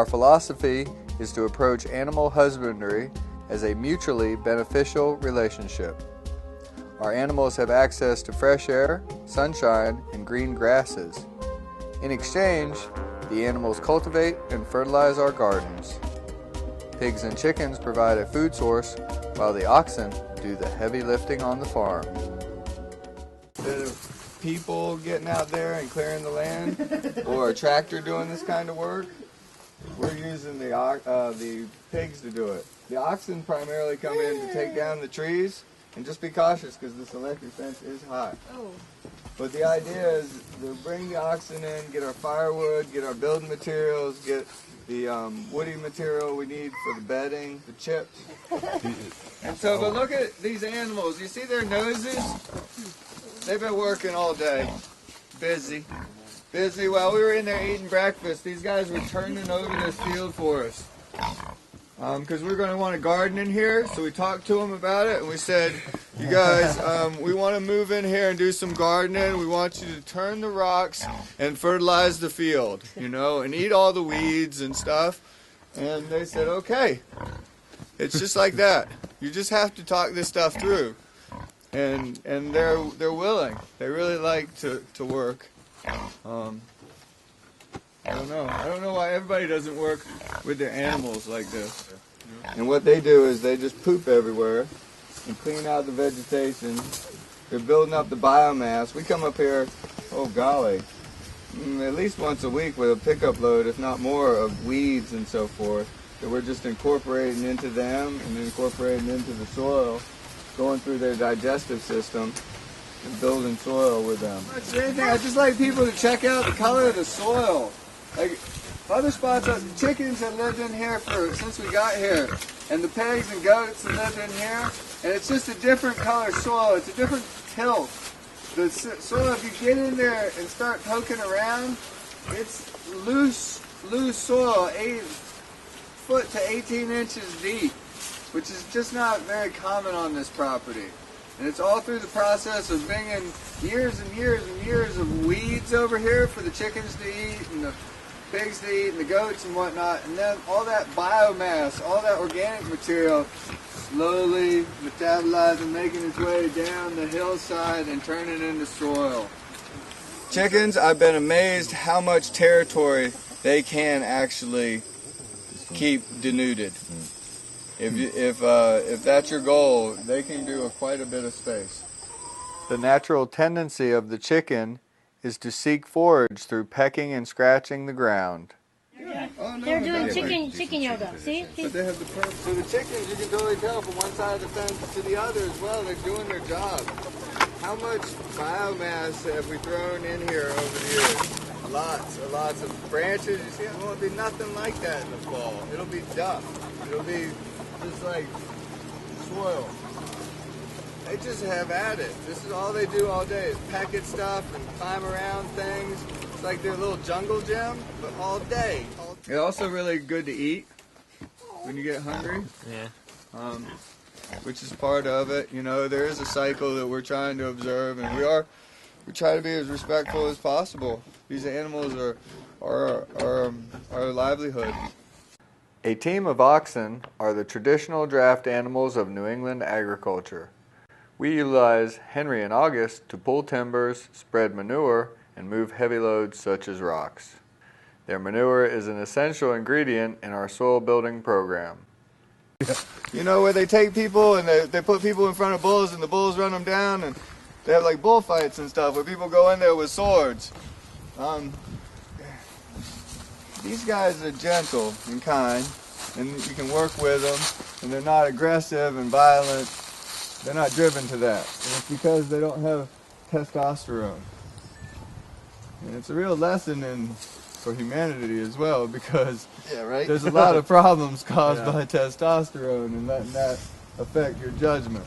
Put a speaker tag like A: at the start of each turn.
A: Our philosophy is to approach animal husbandry as a mutually beneficial relationship. Our animals have access to fresh air, sunshine, and green grasses. In exchange, the animals cultivate and fertilize our gardens. Pigs and chickens provide a food source, while the oxen do the heavy lifting on the farm. Instead of people getting out there and clearing the land, or a tractor doing this kind of work, we're using the pigs to do it. The oxen primarily come in to take down the trees, and just be cautious because this electric fence is high. Oh. But the idea is to bring the oxen in, get our firewood, get our building materials, get the woody material we need for the bedding, the chips. And so, but look at these animals. You see their noses? They've been working all day. Busy. Busy. While we were in there eating breakfast, these guys were turning over this field for us. Because we were going to want a garden in here, so we talked to them about it, and we said, you guys, we want to move in here and do some gardening. We want you to turn the rocks and fertilize the field, you know, and eat all the weeds and stuff. And they said, okay. It's just like that. You just have to talk this stuff through. And they're willing. They really like to work. I don't know why everybody doesn't work with their animals like this. And what they do is they just poop everywhere and clean out the vegetation. They're building up the biomass. We come up here, oh golly, at least once a week with a pickup load, if not more, of weeds and so forth that we're just incorporating into them and incorporating into the soil, going through their digestive system and building soil with them. I just like people to check out the color of the soil. Like other spots, the chickens have lived in here since we got here, and the pigs and goats have lived in here, and it's just a different color soil. It's a different tilt. The soil, if you get in there and start poking around, it's loose soil, 8 foot to 18 inches deep, which is just not very common on this property. And it's all through the process of bringing years and years and years of weeds over here for the chickens to eat and the pigs to eat and the goats and whatnot. And then all that biomass, all that organic material slowly metabolizing, making its way down the hillside and turning into soil. Chickens, I've been amazed how much territory they can actually keep denuded. If that's your goal, they can do quite a bit of space. The natural tendency of the chicken is to seek forage through pecking and scratching the ground.
B: Yeah. Oh, no, they're doing chicken yoga. See?
A: But they have so the chickens, you can totally tell from one side of the fence to the other as well. They're doing their job. How much biomass have we thrown in here over the years? Lots of branches. You see, it won't be nothing like that in the fall. It'll be duff. It'll be just like soil. They just have at it. This is all they do all day is peck at stuff and climb around things. It's like their little jungle gym, but all day. It's also really good to eat when you get hungry.
C: Yeah.
A: Which is part of it. You know, there is a cycle that we're trying to observe, and we try to be as respectful as possible. These animals are our livelihood. A team of oxen are the traditional draft animals of New England agriculture. We utilize Henry and August to pull timbers, spread manure, and move heavy loads such as rocks. Their manure is an essential ingredient in our soil building program. You know, where they take people and they put people in front of bulls and the bulls run them down, and they have like bullfights and stuff where people go in there with swords. These guys are gentle and kind, and you can work with them, and they're not aggressive and violent. They're not driven to that. And it's because they don't have testosterone. And it's a real lesson for humanity as well, because there's a lot of problems caused by testosterone and letting that affect your judgment.